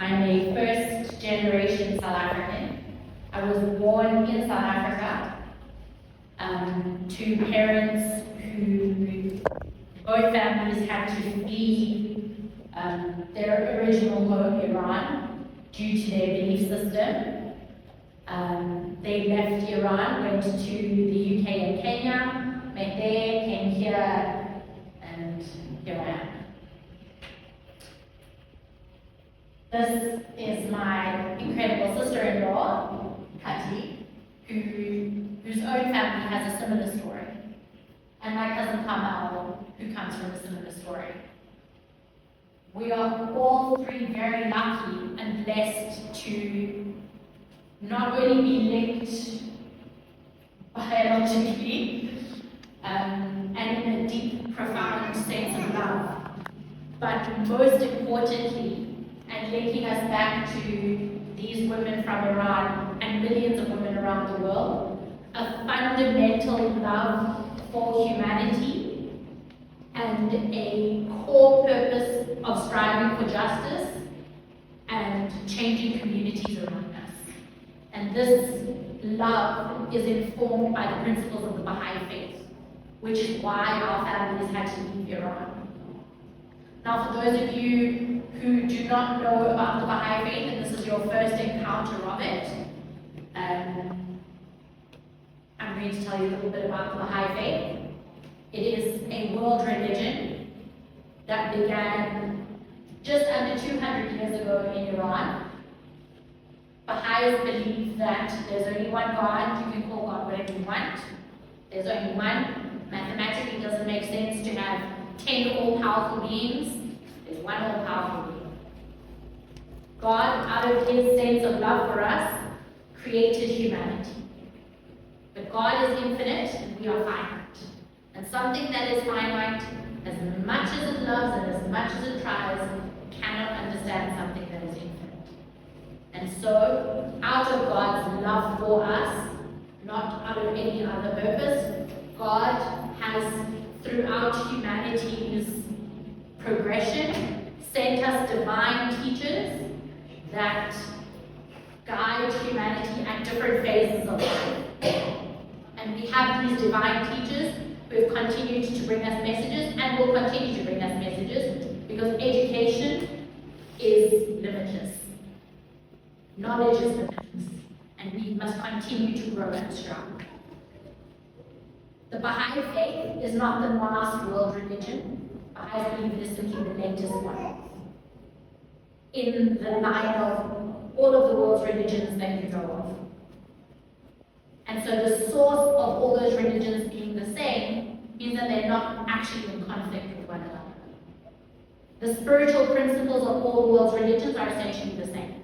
I'm a first-generation South African. I was born in South Africa to parents who both families had to flee their original home, Iran, due to their belief system. They left Iran, went to the UK and Kenya, met there, came here, and here I am. This is my incredible sister-in-law, Katya, whose own family has a similar story, and my cousin Carmel, who comes from a similar story. We are all three very lucky and blessed to not only be linked biologically and in a deep, profound sense of love, but most importantly, and linking us back to these women from Iran and millions of women around the world, a fundamental love for humanity and a core purpose of striving for justice and changing communities around us. And this love is informed by the principles of the Baha'i faith, which is why our families had to leave Iran. Now, for those of you who do not know about the Baha'i faith, and this is your first encounter of it, I'm going to tell you a little bit about the Baha'i faith. It is a world religion that began just under 200 years ago in Iran. Baha'is believe that there's only one God. You can call God whatever you want. There's only one. Mathematically, it doesn't make sense to have 10 all-powerful beings. There's one all-powerful being. God, out of his sense of love for us, created humanity. But God is infinite and we are finite. And something that is finite, as much as it loves and as much as it tries, cannot understand something that is infinite. And so, out of God's love for us, not out of any other purpose, God has, throughout humanity's progression, sent us divine teachers that guide humanity at different phases of life. And we have these divine teachers who have continued to bring us messages and will continue to bring us messages because education is limitless. Knowledge is limitless. And we must continue to grow and strong. The Baha'i faith is not the mass world religion. I believe it is simply the latest one in the line of all of the world's religions that you know of. And so the source of all those religions being the same means that they're not actually in conflict with one another. The spiritual principles of all the world's religions are essentially the same.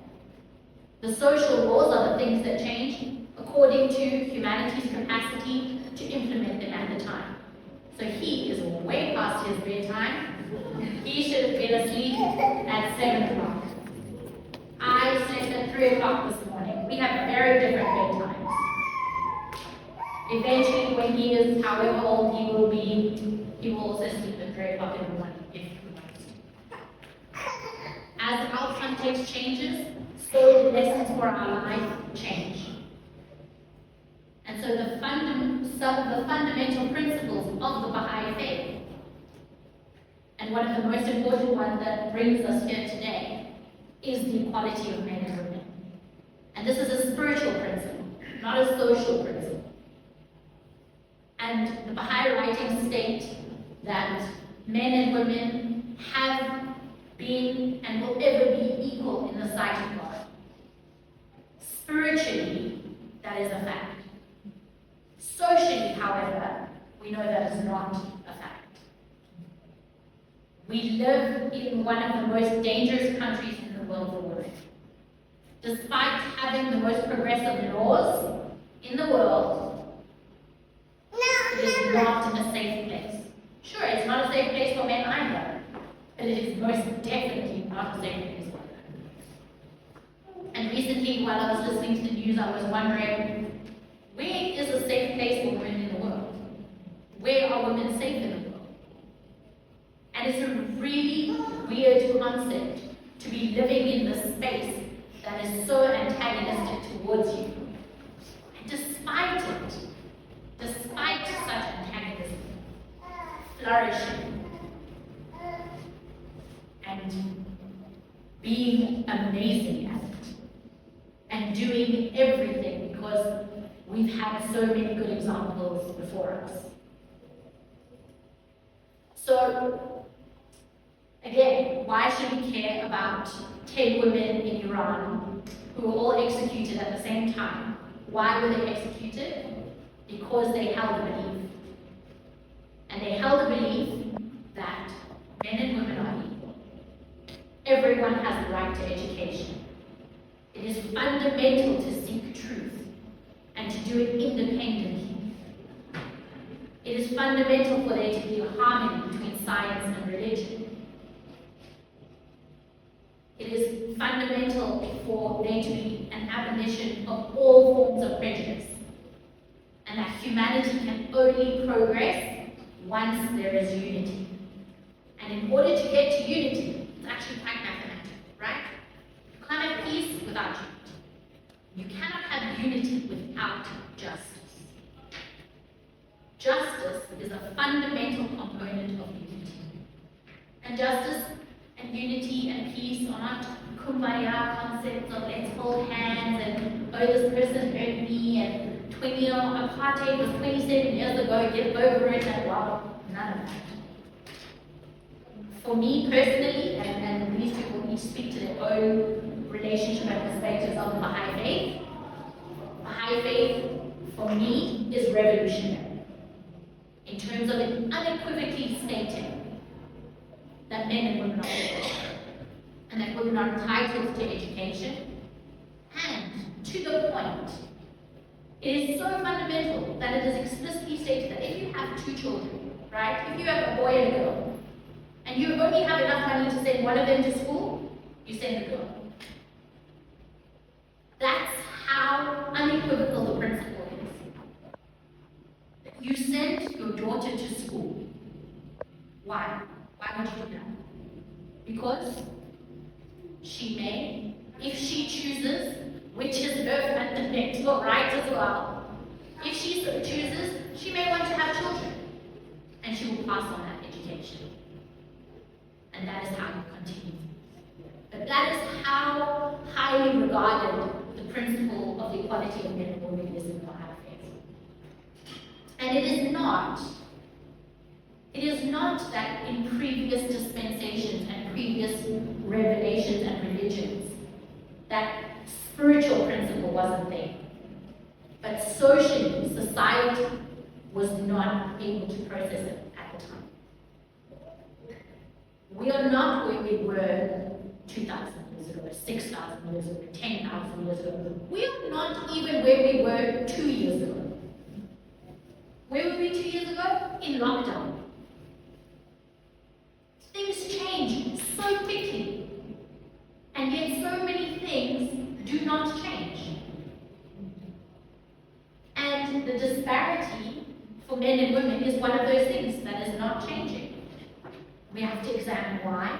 The social laws are the things that change according to humanity's capacity to implement them at the time. So he is way past his bedtime. He should have been asleep at 7 o'clock. I slept at 3 o'clock this morning. We have very different bedtimes. Eventually, when he is however old he will be, he will also sleep at 3 o'clock in the morning if he wants to. As our context changes, so the lessons for our life change. And so some of the fundamental principles of the Baha'i faith, and one of the most important ones that brings us here today, is the equality of men and women. And this is a spiritual principle, not a social principle. And the Baha'i writings state that men and women have been and will ever be equal in the sight of God. Spiritually, that is a fact. Socially, however, we know that is not a fact. We live in one of the most dangerous countries in the world. Despite having the most progressive laws in the world, it is not a safe place. Sure, it's not a safe place for men either, but it is most definitely not a safe place for them. And recently, while I was listening to the news, I was wondering, where is a safe place for women in the world? Where are women safe in the world? And it's a really weird concept to be living in this space that is so antagonistic towards you. And despite such antagonism, flourishing and being amazing at it and doing everything because we've had so many good examples before us. So, again, why should we care about 10 women in Iran who were all executed at the same time? Why were they executed? Because they held a belief. And they held a belief that men and women are equal. Everyone has the right to education. It is fundamental to seek truth and to do it independently. It is fundamental for there to be a harmony between science and religion. It is fundamental for there to be an abolition of all forms of prejudice, and that humanity can only progress once there is unity. And in order to get to unity, it's actually quite mathematical, right? You can't have peace without unity. You cannot have unity without justice. Justice is a fundamental component of unity. And justice and unity and peace are not kumbaya concepts of let's hold hands and oh, this person hurt me and apartheid was 27 years ago, get over it, and well, none of that. For me personally, and these people each speak to their own relationship and perspectives of the Baha'i faith. Baha'i faith, for me, is revolutionary. In terms of it unequivocally stating that men and women are equal, and that women are entitled to education, and to the point, it is so fundamental that it is explicitly stated that if you have two children, right, if you have a boy and a girl, and you only have enough money to send one of them to school, you send the girl. That's how unequivocal the principle is. You send your daughter to school. Why? Why would you do that? Because she may, if she chooses, which is her fundamental right as well, if she so chooses, she may want to have children, and she will pass on that education. And that is how you continue. But that is how highly regarded the principle of the equality of men and women is in Baha'i faith. And it is not that in previous dispensations and previous revelations and religions that spiritual principle wasn't there. But socially, society was not able to process it at the time. We are not where we were 2,000 years ago, 6,000 years ago, 10,000 years ago. We are not even where we were 2 years ago. Where were we 2 years ago? In lockdown. Things change so quickly, and yet so many things do not change. And the disparity for men and women is one of those things that is not changing. We have to examine why.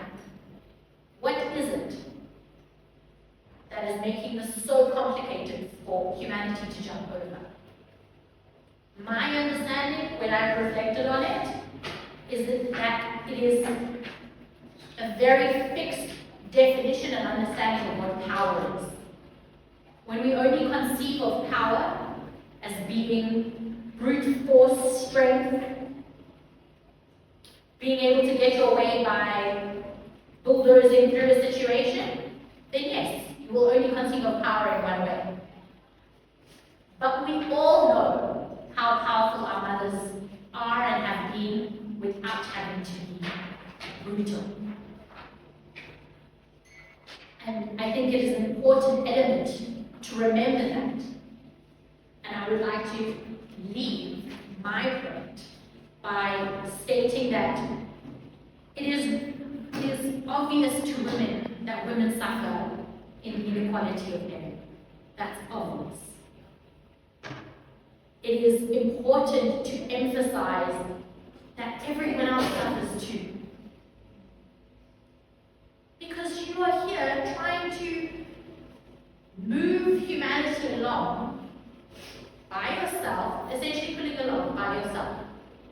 What is it that is making this so complicated for humanity to jump over? My understanding, when I've reflected on it, is that it is a very fixed definition and understanding of what power is. When we only conceive of power as being brute force strength, being able to get your way by bulldozing through a situation, then yes, you will only conceive of power in one way. But we all know how powerful our mothers are and have been without having to be brutal. And I think it is an important element to remember that. And I would like to leave my point by stating that it is obvious to women that women suffer in the inequality of men. That's obvious. It is important to emphasize that everyone else suffers too. Because you are here move humanity along by yourself, essentially pulling along by yourself,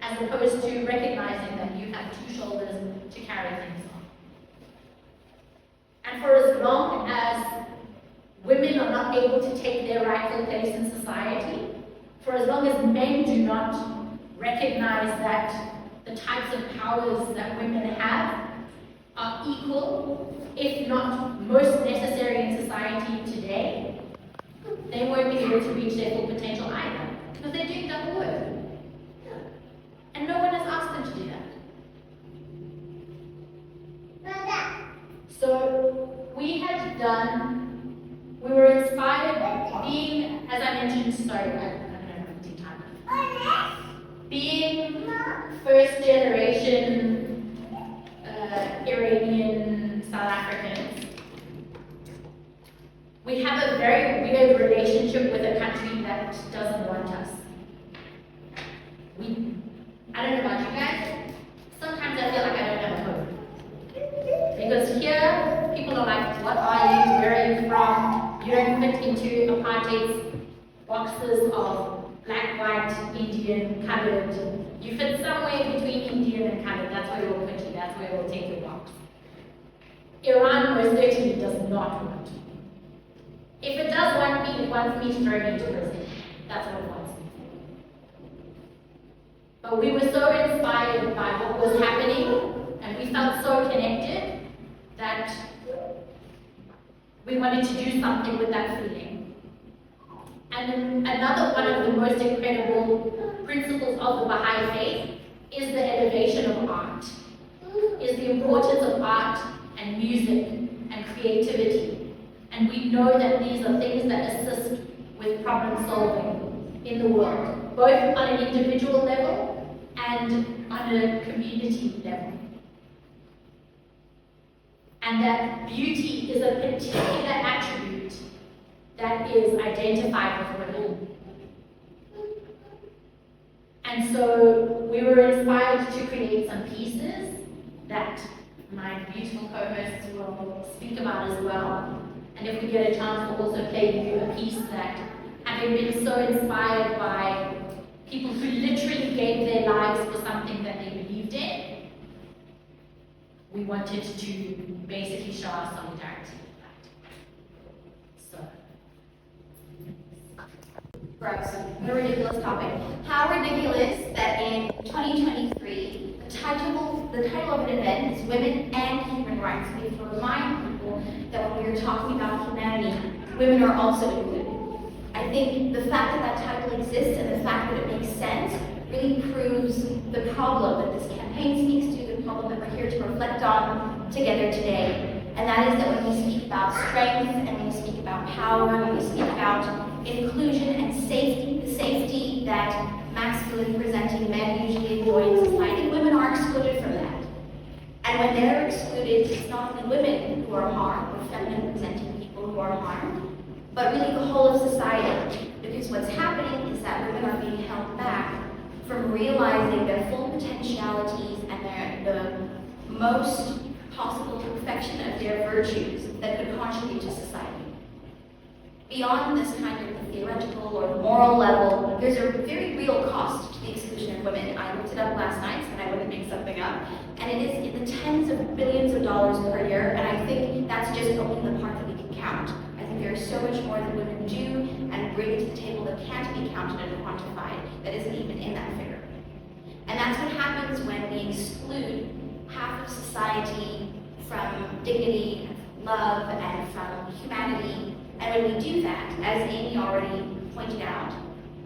as opposed to recognizing that you have two shoulders to carry things on. And for as long as women are not able to take their rightful place in society, for as long as men do not recognize that the types of powers that women have are equal, if not most necessary in society today, they won't be able to reach their full potential either, because they're doing double work. And no one has asked them to do that. So we were inspired being, as I mentioned, sorry, I don't know, time. Being first generation Iranian South Africans, we have a very weird relationship with a country that doesn't want us. I don't know about you guys, sometimes I feel like I don't have a home. Because here, people are like, what are you, where are you from? You don't fit into apartheid's boxes of black, white, Indian, colored. You fit somewhere between Indian and colored, that's where we'll put you, that's where we'll take your box. Iran most certainly does not want you. If it does want me, it wants me to throw me into prison. That's what it wants me for. But we were so inspired by what was happening, and we felt so connected, that we wanted to do something with that feeling. And another one of the most incredible principles of the Baha'i faith is the elevation of art, is the importance of art and music and creativity. And we know that these are things that assist with problem solving in the world, both on an individual level and on a community level. And that beauty is a particular attribute that is identified with women. And so we were inspired to create some pieces that my beautiful co-hosts will speak about as well. And if we get a chance, we'll also play you a piece that, having been so inspired by people who literally gave their lives for something that they believed in, we wanted to basically show our solidarity with that. So. Gross. What a ridiculous topic. How ridiculous that in 2023, the title of an event is Women and Human Rights. We have to remind people that when we are talking about humanity, women are also included. I think the fact that that title exists and the fact that it makes sense really proves the problem that this campaign speaks to, the problem that we're here to reflect on together today. And that is that when we speak about strength and when we speak about power, when we speak about inclusion and safety, the safety that masculine presenting men usually enjoy in society, women are excluded from that. And when they're excluded, it's not only women who are harmed, or feminine presenting people who are harmed, but really the whole of society. Because what's happening is that women are being held back from realizing their full potentialities and the most possible perfection of their virtues that could contribute to society. Beyond this kind of theoretical or moral level, there's a very real cost to the exclusion of women. I looked it up last night, so I wouldn't make something up, and it is in the tens of billions of dollars per year, and I think that's just only the part that we can count. I think there is so much more that women do and bring to the table that can't be counted and quantified, that isn't even in that figure. And that's what happens when we exclude half of society from dignity, love, and from humanity. And when we do that, as Amy already pointed out,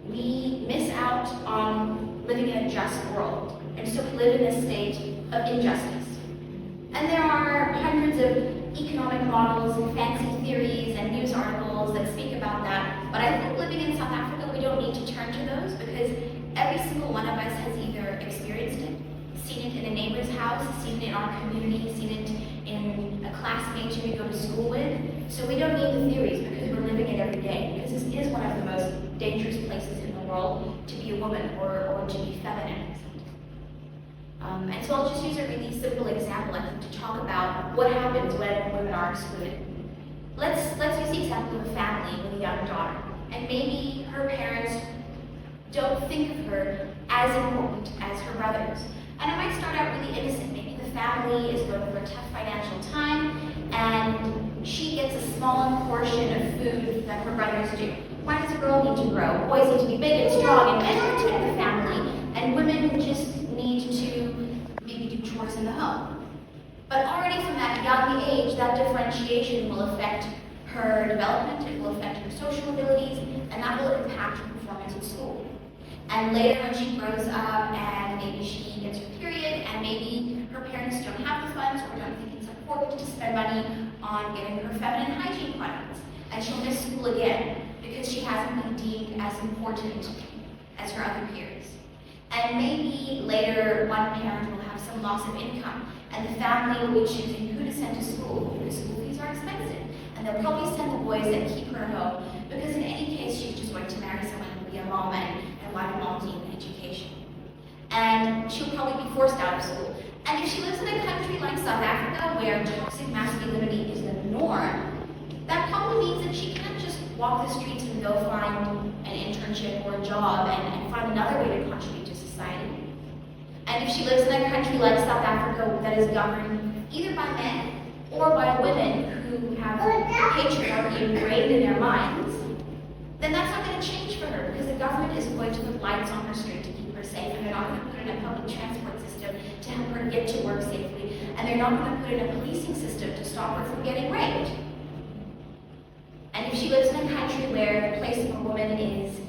we miss out on living in a just world. And so we live in a state of injustice. And there are hundreds of economic models and fancy theories and news articles that speak about that. But I think living in South Africa, we don't need to turn to those because every single one of us has either experienced it, seen it in a neighbor's house, seen it in our community, seen it in a classmate who we go to school with. So we don't need the theories because we're living it every day. Because this is one of the most dangerous places in the world to be a woman or to be feminine. And so I'll just use a really simple example, I think, to talk about what happens when women are excluded. Let's use the up with a family with a young daughter. And maybe her parents don't think of her as important as her brothers. And it might start out really innocent. Maybe the family is going through a tough financial time, and she gets a small portion of food that her brothers do. Why does a girl need to grow? Boys need to be big and strong and men need to be in the family, and women just need to maybe do chores in the home. But already from that young age, that differentiation will affect her development, it will affect her social abilities, and that will impact her performance in school. And later when she grows up and maybe she gets her period and maybe her parents don't have the funds or don't think it's important to spend money on getting her feminine hygiene products, and she'll miss school again because she hasn't been deemed as important as her other peers. And maybe later one parent will have some loss of income and the family will be choosing who to send to school because school fees are expensive. And they'll probably send the boys that keep her at home because in any case she's just going to marry someone who will be a mom and why do moms need an education? And she'll probably be forced out of school. And if she lives in a country like South Africa where toxic masculinity is the norm, that probably means that she can't just walk the streets and go find an internship or a job and find another way to contribute to society. And if she lives in a country like South Africa that is governed either by men or by women who have patriarchy ingrained in their minds, then that's not going to change for her because the government is going to put lights on her street to keep her safe, and they're not going to put in a public transport system to help her get to work safely, and they're not going to put in a policing system to stop her from getting raped. And if she lives in a country where the place of a woman is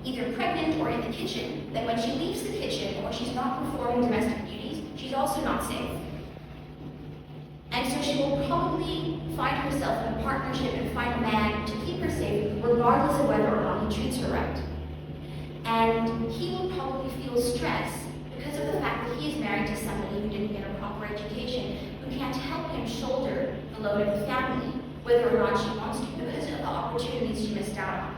either pregnant or in the kitchen, then when she leaves the kitchen or she's not performing domestic duties, she's also not safe. And so she will probably find herself in a partnership and find a man to keep her safe, regardless of whether or not he treats her right. And he will probably feel stress because of the fact that he is married to somebody who didn't get a proper education, who can't help him shoulder the load of the family, whether or not she wants to, because of the opportunities she missed out on.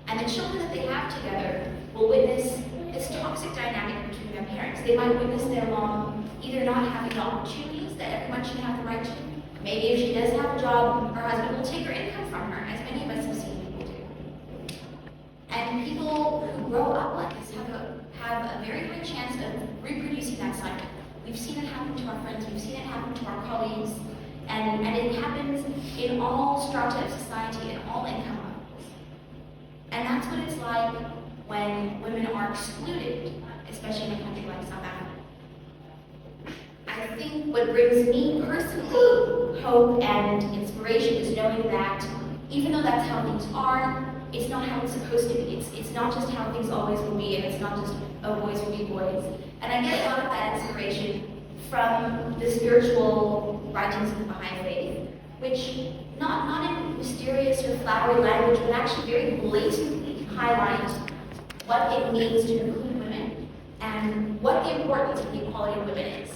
And the children that they have together will witness this toxic dynamic between their parents. They might witness their mom either not having the opportunities that everyone should have the right to. Maybe if she does have a job, her husband will take her income from her, as many of us have seen people do. And people who grow up like this have a very good chance of reproducing that cycle. We've seen it happen to our friends, we've seen it happen to our colleagues, and it happens in all strata of society, in all income levels. And that's what it's like when women are excluded, especially in a country like South Africa. I think what brings me personally hope and inspiration is knowing that even though that's how things are, it's not how it's supposed to be. It's not just how things always will be, and it's not just, oh, boys will be boys. And I get a lot of that inspiration from the spiritual writings of the Baha'i faith, which not in mysterious or flowery language, but actually very blatantly highlight what it means to include women and what the importance of the equality of women is.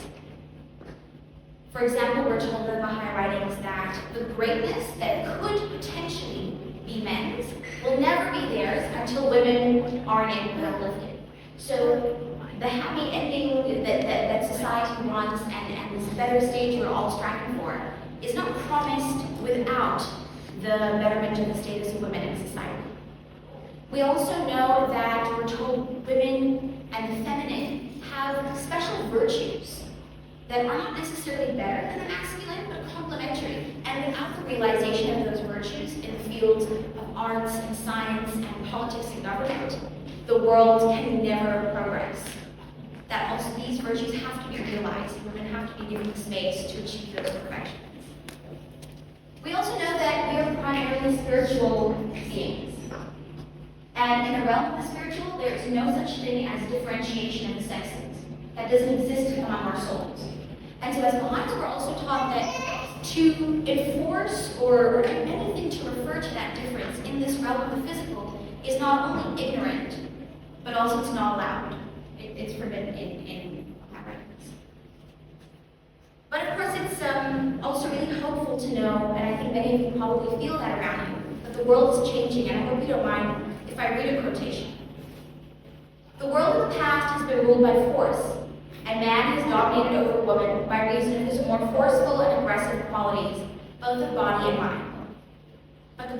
For example, we're told in the Baha'i writings that the greatness that could potentially be men's will never be theirs until women are enabled and uplifted. So the happy ending that society wants and this better stage we're all striving for is not promised without the betterment of the status of women in society. We also know that we're told women and the feminine have special virtues that are not necessarily better than the masculine, but complementary. And without the realization of those virtues in the fields of arts and science and politics and government, the world can never progress. That also these virtues have to be realized. Women have to be given the space to achieve those perfections. We also know that we are primarily spiritual beings. And in the realm of the spiritual, there is no such thing as differentiation in the sexes. That doesn't exist among our souls. And so as Baha'is, we're also taught that to enforce or do anything to refer to that difference in this realm of the physical is not only ignorant, but also it's not allowed. It's forbidden in Baha'i writings. But of course, it's also really hopeful to know, and I think many of you probably feel that around you, that the world is changing, and I hope you don't mind if I read a quotation. The world of the past has been ruled by force, and man has dominated over woman by reason of his more forceful and aggressive qualities, both of body and mind. But the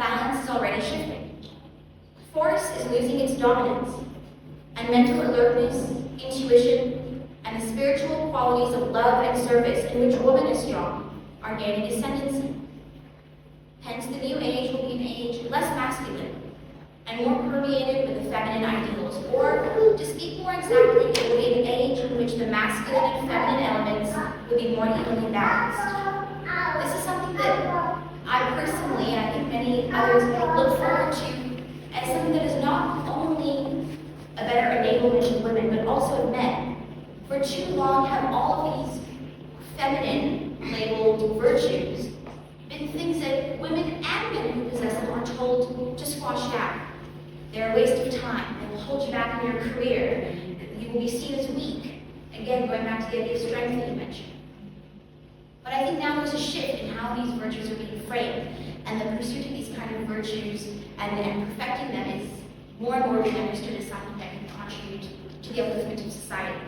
Force is losing its dominance, and mental alertness, intuition, and the spiritual qualities of love and service in which woman is strong are gaining ascendancy. Hence, the new age will be an age less masculine and more permeated with the feminine ideals, or to speak more exactly, it will be an age in which the masculine and feminine elements will be more evenly balanced. This is something that I personally, and I think many others, look forward to as something that is not only a better enablement of women, but also of men. For too long have all of these feminine labeled virtues been things that women and men who possess them are told to squash down. They're a waste of time. They will hold you back in your career. You will be seen as weak. Again, going back to the idea of strength that you mentioned. But I think now there's a shift in how these virtues are being framed, and the pursuit of these kind of virtues and perfecting them is more and more being understood as something that can contribute to the upliftment of society.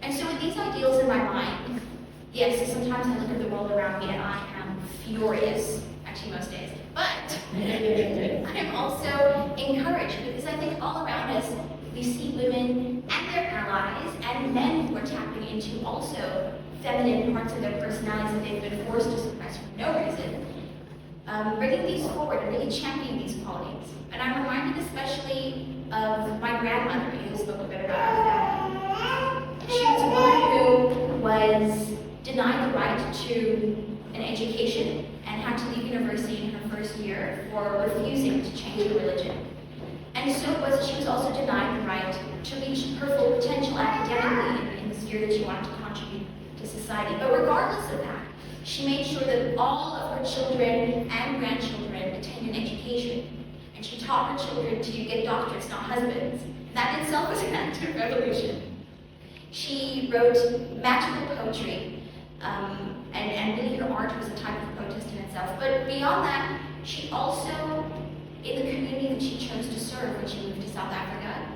And so with these ideals in my mind, yes, sometimes I look at the world around me and I am furious, actually most days, but I am also encouraged because I think all around us we see women and their allies and men who are tapping into also feminine parts of their personalities that they've been forced to suppress for no reason, bringing these forward and really championing these qualities. And I'm reminded especially of my grandmother, who spoke a bit about that. She was a woman who was denied the right to an education and had to leave university in her first year for refusing to change her religion. And so it was that she was also denied the right to reach her full potential academically in the sphere that she wanted to contribute to society. But regardless of that, she made sure that all of her children and grandchildren attained an education. And she taught her children to get doctorates, not husbands. That in itself was an act of revolution. She wrote magical poetry, and really her art was a type of protest in itself. But beyond that, she also, in the community that she chose to serve when she moved to South Africa,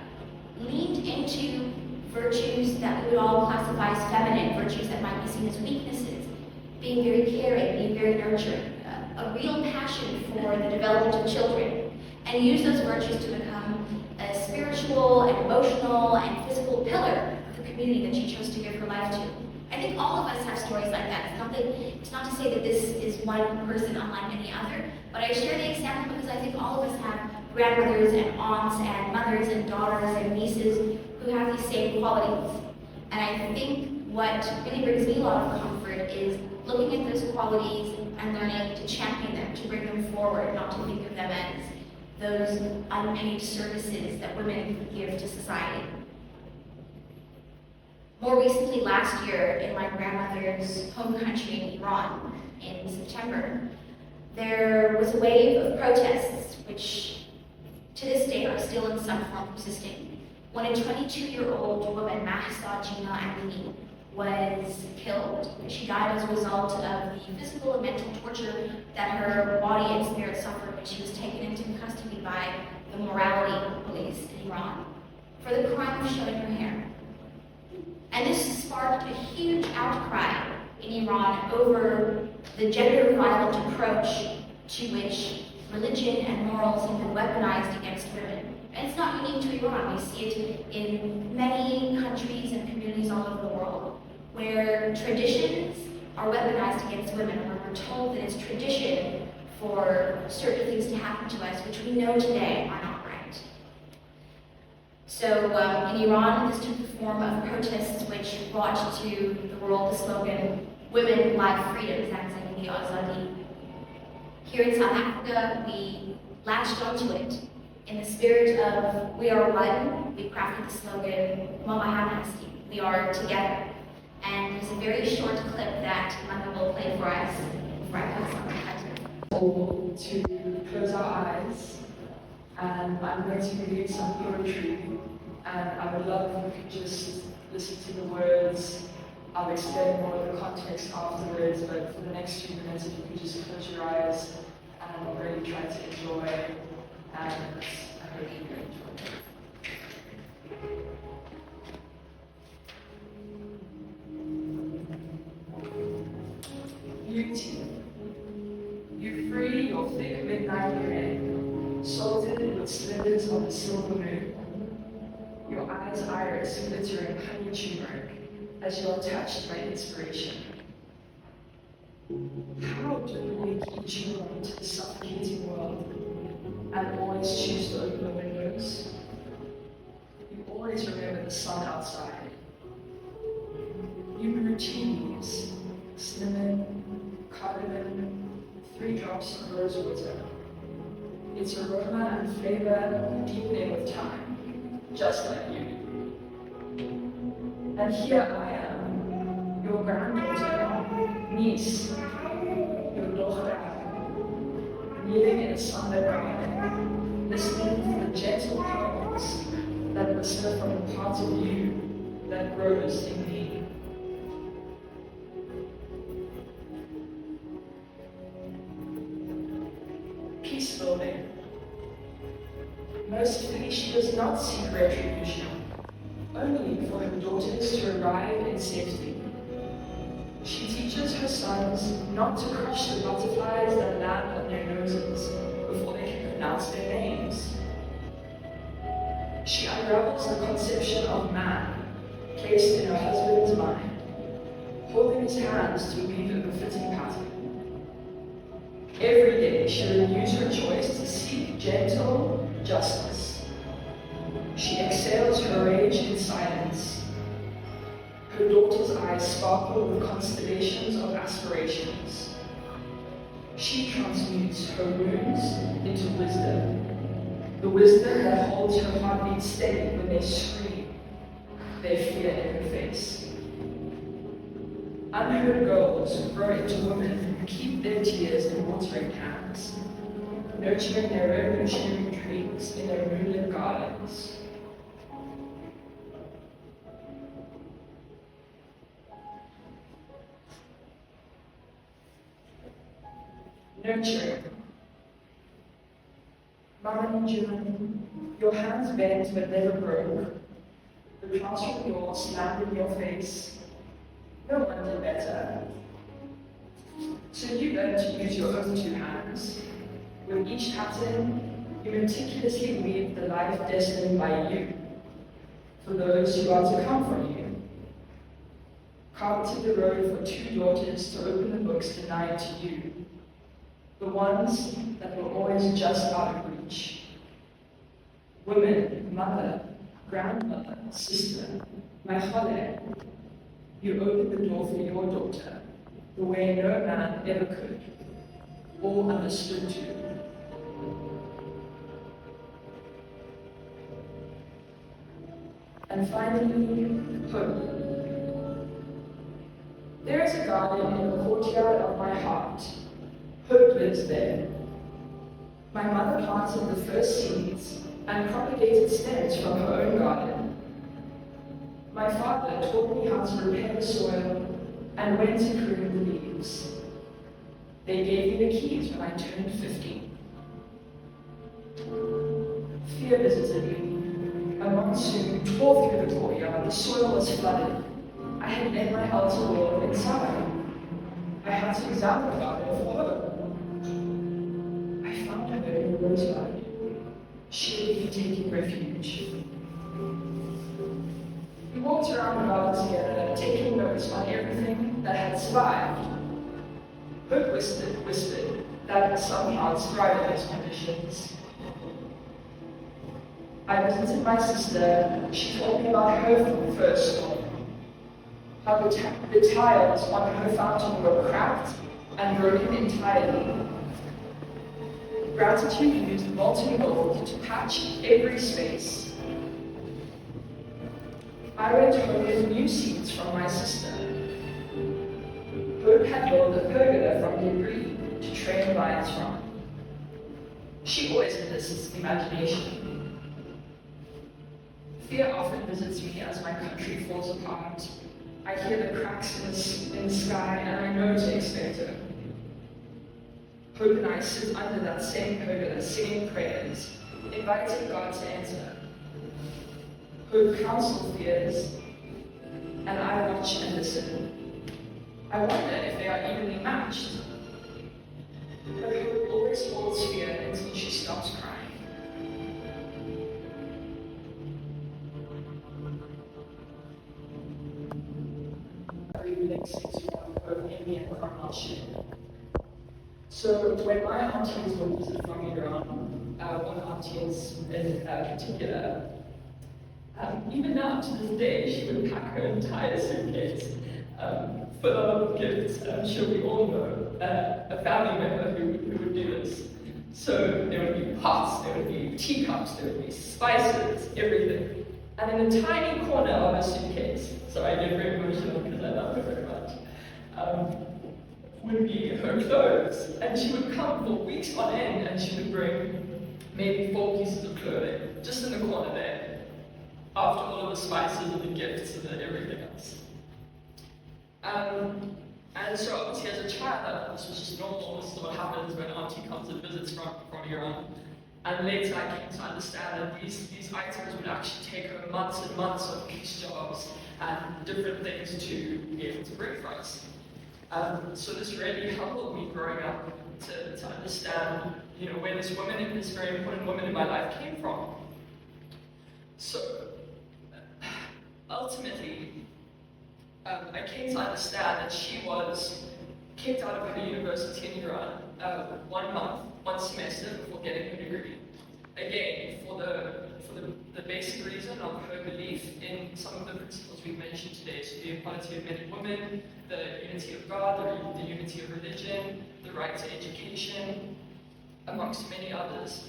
leaned into virtues that we would all classify as feminine, virtues that might be seen as weaknesses, being very caring, being very nurturing, a real passion for the development of children, and use those virtues to become a spiritual and emotional and physical pillar of the community that she chose to give her life to. I think all of us have stories like that. It's not to say that this is one person unlike any other, but I share the example because I think all of us have grandmothers and aunts and mothers and daughters and nieces who have these same qualities. And I think what really brings me a lot of comfort is looking at those qualities and learning to champion them, to bring them forward, not to think of them as those unpaid services that women give to society. More recently, last year, in my grandmother's home country in Iran, in September, there was a wave of protests, which to this day are still in some form persisting, when a 22-year-old woman, Mahsa Jina Amini, was killed. She died as a result of the physical and mental torture that her body and spirit suffered when she was taken into custody by the morality police in Iran for the crime of showing her hair. And this sparked a huge outcry in Iran over the gender-violent approach to which religion and morals have been weaponized against women. And it's not unique to Iran. We see it in many countries and communities all over the world, where traditions are weaponized against women, where we're told that it's tradition for certain things to happen to us, which we know today are not right. So in Iran, this took the form of protests which brought to the world the slogan, "Women, Life, Freedom, Zangzagi Azadi." Here in South Africa, we latched onto it. In the spirit of "We are one," we crafted the slogan, "Mamahanasti," we are together. And there's a very short clip that Mother will play for us before I pass on to Katya. To close our eyes, and I'm going to read some poetry, and I would love if you could just listen to the words. I'll explain more of the context afterwards, but for the next few minutes, if you could just close your eyes and really try to enjoy, and I hope you enjoy it. Beauty, you free your thick midnight hair, salted with the slivers of the silver moon. Your eyes iris glittering honey turmeric as you are touched by inspiration. How do we keep children to the suffocating world and always choose to open the windows? You always remember the sun outside. Human routines, cinnamon, cardamom, 3 drops of rose water. Its aroma and flavor deepening with time, just like you. And here I am, your granddaughter, niece, your daughter, kneeling in a sunlit garden, listening to the gentle poems that whisper from the part of you that grows in me. Peace building. Mercifully, she does not seek retribution, only for her daughters to arrive in safety. She teaches her sons not to crush the butterflies that land on their noses before they can pronounce their names. She unravels the conception of man placed in her husband's mind, holding his hands to weave a befitting pattern. Every day she renews her choice to seek gentle justice. She exhales her rage in silence. Her daughter's eyes sparkle with constellations of aspirations. She transmutes her wounds into wisdom, the wisdom that holds her heartbeat steady when they scream their fear in her face. Unheard girls grow into women who keep their tears in watering cans, nurturing their revolutionary dreams in their moonlit gardens. Nurturing. Mama June, your hands bent but never broke. The classroom door slammed in your face. No one did better. So you learn to use your own 2 hands. With each pattern, you meticulously weave the life destined by you, for those who are to come from you. Carpeted the road for 2 daughters to open the books denied to you, the ones that were always just out of reach. Woman, mother, grandmother, sister, my holiday. You opened the door for your daughter, the way no man ever could, or understood to. And finally, hope. There is a garden in the courtyard of my heart. Hope lives there. My mother planted the first seeds and propagated stems from her own garden. My father taught me how to repair the soil and when to prune the leaves. They gave me the keys when I turned 50. Fear visited me. A monsoon tore through the courtyard. The soil was flooded. I had let my altar roll inside. I had to examine the garden for hope. I found her in a rosebud. She had been taking refuge. We walked around the garden together, taking notes on everything that had survived. Hope whispered that some plants thrive in those conditions. I visited my sister. She told me about her first storm. How the tiles on her fountain were cracked and broken entirely. Gratitude used molten gold to patch every space. I went home with new seeds from my sister. Hope had built a pergola from debris to train vines from. She always elicits imagination. Fear often visits me as my country falls apart. I hear the cracks in the sky and I know to expect her. Hope and I sit under that same pergola singing prayers, inviting God to enter. Hope counsel fears, and I watch and listen. I wonder if they are evenly matched. But hope always holds fear until she stops crying. Rawháni and Carmel share. So when my aunties would visit from Iran, one auntie in particular, even now to this day, she would pack her entire suitcase full of gifts. I'm sure we all know a family member who would do this. So there would be pots, there would be teacups, there would be spices, everything. And in a tiny corner of her suitcase, so I get very emotional because I love her very much, would be her clothes. And she would come for weeks on end and she would bring maybe 4 pieces of clothing just in the corner there, after all of the spices and the gifts and everything else. And so obviously as a child, this was just normal. This is what happens when auntie comes and visits from Iran. And later I came to understand that these items would actually take her months and months of piece jobs and different things to be able to bring for us. So this really helped me growing up to understand, where this woman, this very important woman in my life came from. So ultimately, I came to understand that she was kicked out of her university in Iran 1 month, 1 semester before getting her degree. Again, for the basic reason of her belief in some of the principles we've mentioned today, so the equality of men and women, the unity of God, the unity of religion, the right to education, amongst many others.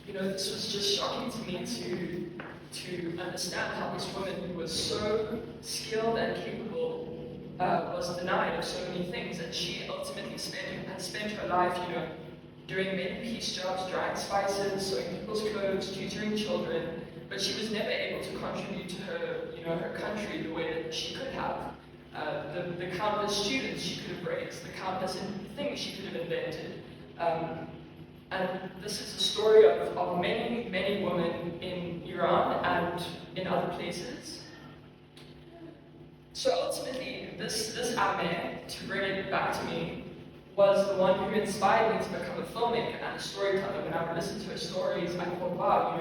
This was just shocking to me to understand how this woman who was so skilled and capable was denied of so many things, and she ultimately spent her life, doing many piece jobs, drying spices, sewing people's clothes, tutoring children, but she was never able to contribute to her, her country the way that she could have. The countless students she could have raised, the countless things she could have invented. And this is the story of many, many women in Iran and in other places. So ultimately, this Amelia, to bring it back to me, was the one who inspired me to become a filmmaker and a storyteller. When I would listen to her stories, I thought, wow,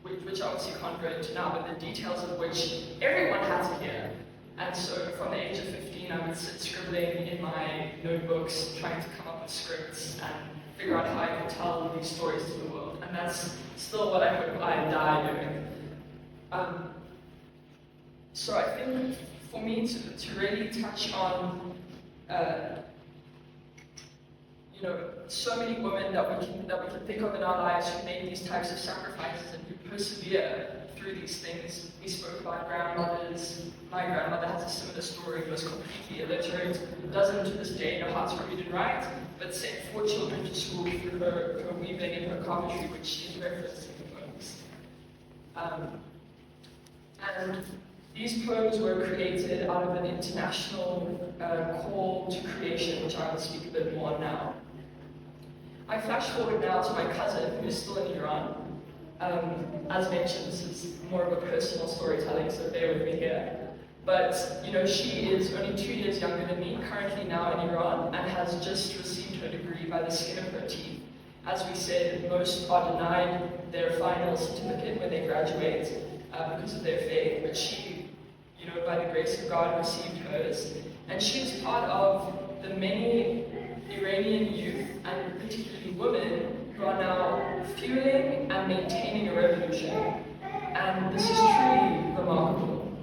which I obviously can't go into now, but the details of which everyone had to hear. And so from the age of 15, I would sit scribbling in my notebooks, trying to come up with scripts and figure out how I could tell these stories to the world. And that's still what I hope I die doing. So I think for me to really touch on so many women that we can think of in our lives who made these types of sacrifices and who persevere through these things. We spoke about grandmothers. My grandmother has a similar story, was completely illiterate, doesn't to this day know how to read and write, but sent 4 children to school through her weaving and her carpentry, which is referenced in the poems. And these poems were created out of an international call to creation, which I will speak a bit more on now. I flash forward now to my cousin, who is still in Iran. As mentioned, this is more of a personal storytelling, so bear with me here. But, she is only 2 years younger than me, currently now in Iran, and has just received her degree by the skin of her teeth. As we said, most are denied their final certificate when they graduate because of their faith, but she, by the grace of God, received hers. And she is part of the many Iranian youth, and particularly women, who are now fueling and maintaining a revolution. And this is truly remarkable.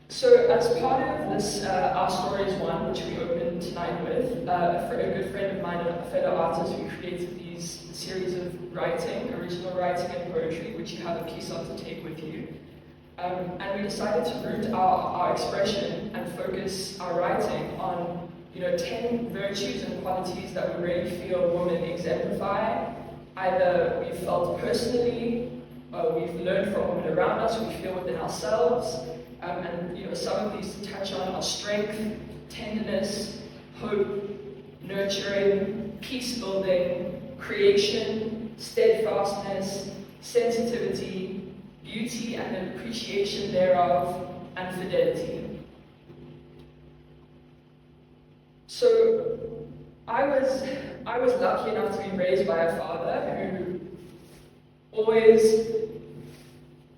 So as part of this Our Stories One, which we opened tonight with, a good friend of mine, a fellow artist, we created these series of original writing and poetry, which you have a piece of to take with you. And we decided to root our expression and focus our writing on 10 virtues and qualities that we really feel women exemplify. Either we've felt personally, we've learned from women around us, we feel within ourselves. And some of these to touch on are strength, tenderness, hope, nurturing, peace building, creation, steadfastness, sensitivity, beauty and an appreciation thereof, and fidelity. So I was lucky enough to be raised by a father who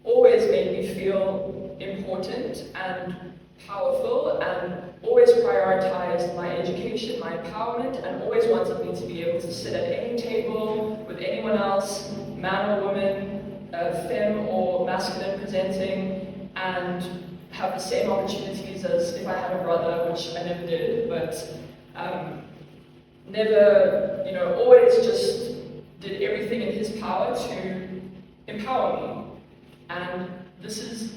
always made me feel important and powerful, and always prioritized my education, my empowerment, and always wanted me to be able to sit at any table with anyone else, man or woman, femme or masculine presenting, and have the same opportunities as if I had a brother, which I never did, but never, always just did everything in his power to empower me. And this is,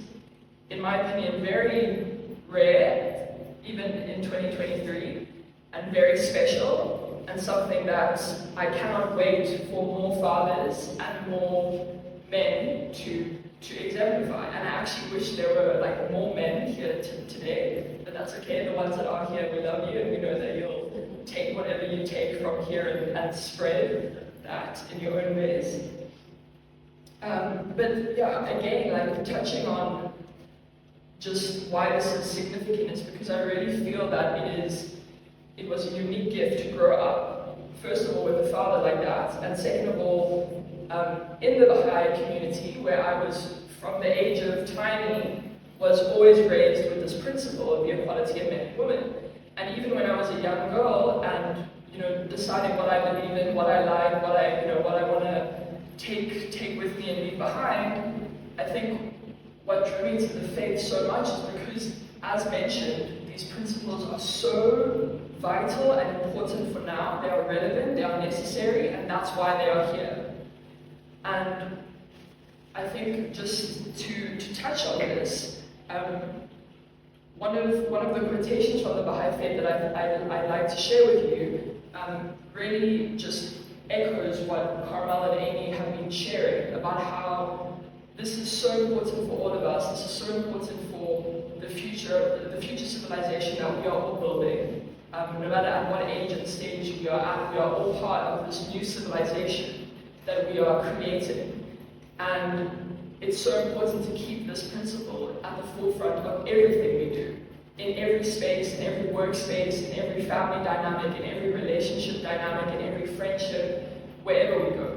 in my opinion, very rare, even in 2023, and very special, and something that I cannot wait for more fathers and more men to exemplify. And I actually wish there were more men here today, but that's okay. The ones that are here, we love you, and we know that you'll take whatever you take from here and spread that in your own ways. But yeah, again, touching on just why this is significant is because I really feel that it was a unique gift to grow up, first of all, with a father like that, and second of all, in the Baha'i community, where I was, from the age of tiny, was always raised with this principle of the equality of men and women. And even when I was a young girl and, deciding what I believe in, what I like, what I want to take with me and leave behind, I think what drew me to the faith so much is because, as mentioned, these principles are so vital and important for now. They are relevant, they are necessary, and that's why they are here. And I think just to touch on this, one of the quotations from the Baha'i faith that I'd like to share with you really just echoes what Carmel and Amy have been sharing about how this is so important for all of us. This is so important for the future civilization that we are all building. No matter at what age and stage we are at, we are all part of this new civilization that we are creating. And it's so important to keep this principle at the forefront of everything we do. In every space, in every workspace, in every family dynamic, in every relationship dynamic, in every friendship, wherever we go.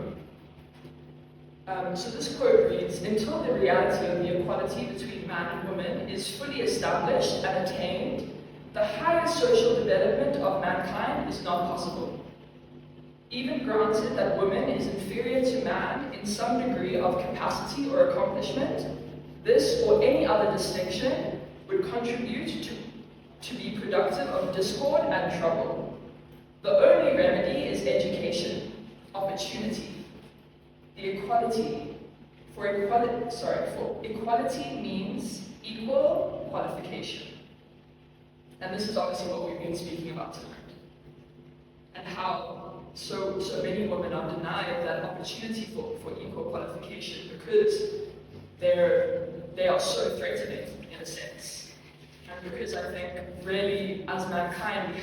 So this quote reads, "Until the reality of the equality between man and woman is fully established and attained, the highest social development of mankind is not possible. Even granted that woman is inferior to man in some degree of capacity or accomplishment, this or any other distinction would contribute to be productive of discord and trouble. The only remedy is education, opportunity. For equality means equal qualification." And this is obviously what we've been speaking about tonight. And how so many women are denied that opportunity for equal qualification because they are so threatening in a sense. And because I think really as mankind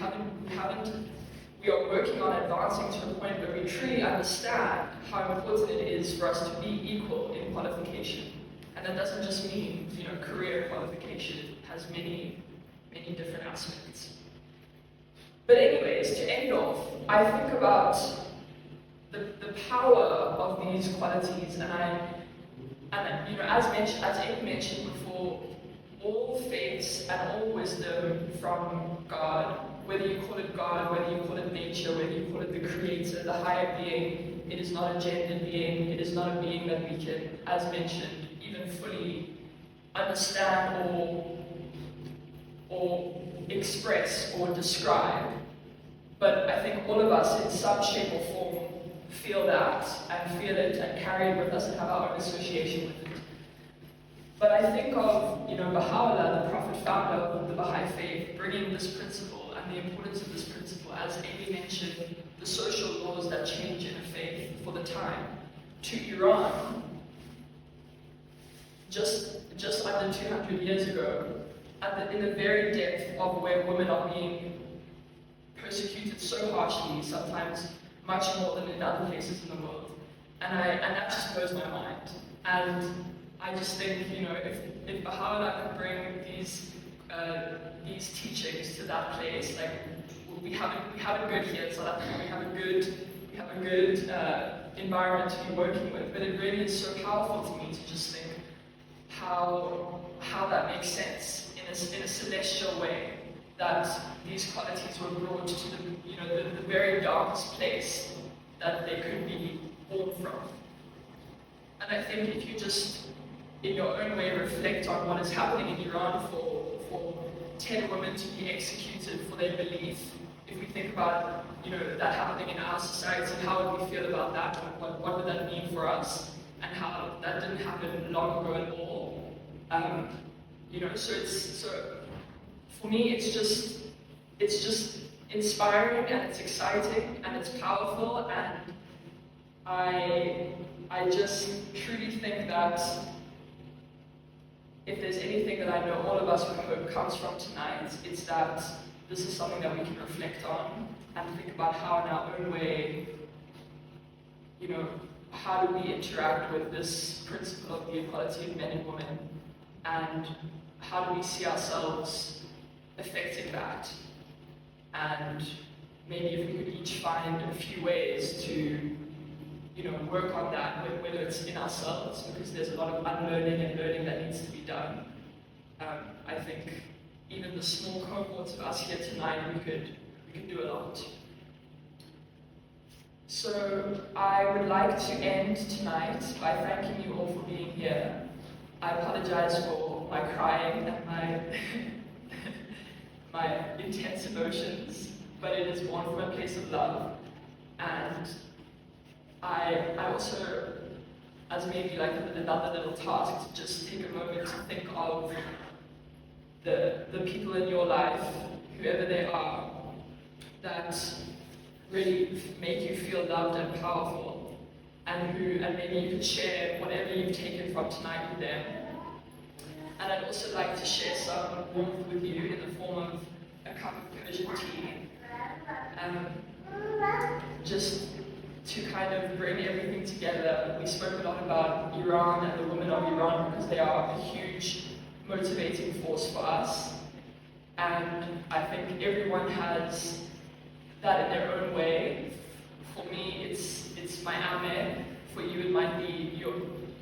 we are working on advancing to a point where we truly understand how important it is for us to be equal in qualification. And that doesn't just mean, career qualification. It has many, many different aspects. But anyways, to end off, I think about the power of these qualities, and as Amy mentioned before, all faiths and all wisdom from God, whether you call it God, whether you call it nature, whether you call it the creator, the higher being, it is not a gendered being, it is not a being that we can, as mentioned, even fully understand or express or describe. But I think all of us in some shape or form feel that and feel it and carry it with us and have our own association with it. But I think of, Baha'u'llah, the prophet founder of the Baha'i faith, bringing this principle and the importance of this principle, as Amy mentioned, the social laws that change in a faith for the time, to Iran, just under 200 years ago, in the very depth of where women are being persecuted so harshly, sometimes much more than in other places in the world. And that just blows my mind. And I just think, if Baha'u'llah could bring these teachings to that place, we have it good here in South Africa. We have a good environment to be working with. But it really is so powerful to me to just think how how that makes sense in a celestial way, that these qualities were brought to the very darkest place that they could be born from. And I think if you just, in your own way, reflect on what is happening in Iran for 10 women to be executed for their belief, if we think about that happening in our society, how would we feel about that? What would that mean for us? And how that didn't happen long ago at all. So for me, it's just inspiring, and it's exciting, and it's powerful, and I just truly think that if there's anything that I know all of us would hope comes from tonight, it's that this is something that we can reflect on and think about how in our own way, how do we interact with this principle of the equality of men and women, and how do we see ourselves affecting that? And maybe if we could each find a few ways to work on that, whether it's in ourselves, because there's a lot of unlearning and learning that needs to be done. I think even the small cohorts of us here tonight, we could do a lot. So I would like to end tonight by thanking you all for being here. I apologize for my crying and my intense emotions, but it is born from a place of love. And I also, as maybe like another little task, to just take a moment to think of the people in your life, whoever they are, that really make you feel loved and powerful, and maybe you could share whatever you've taken from tonight with them. And I'd also like to share some warmth with you in the form of a cup of Persian tea, just to kind of bring everything together. We spoke a lot about Iran and the women of Iran because they are a huge motivating force for us, and I think everyone has that in their own way. For me, it's my Amelia. For you, it might be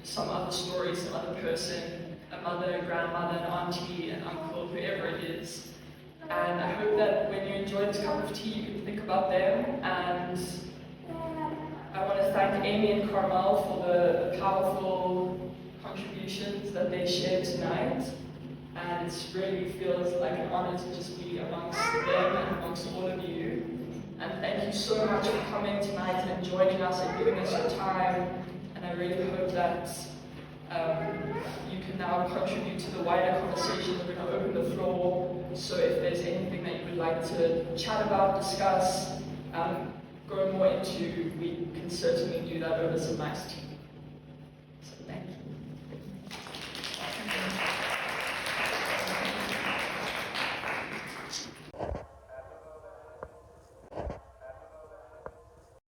some other story, some other person, a mother, a grandmother, an auntie, an uncle, whoever it is. And I hope that when you enjoy this cup of tea, you can think about them. And I want to thank Amy and Carmel for the powerful contributions that they shared tonight. And it really feels like an honor to just be amongst them and amongst all of you. And thank you so much for coming tonight and joining us and giving us your time. And I really hope that you can now contribute to the wider conversation. We're going to open the floor. So if there's anything that you would like to chat about, discuss, go more into, we can certainly do that over some nice tea. So thank you.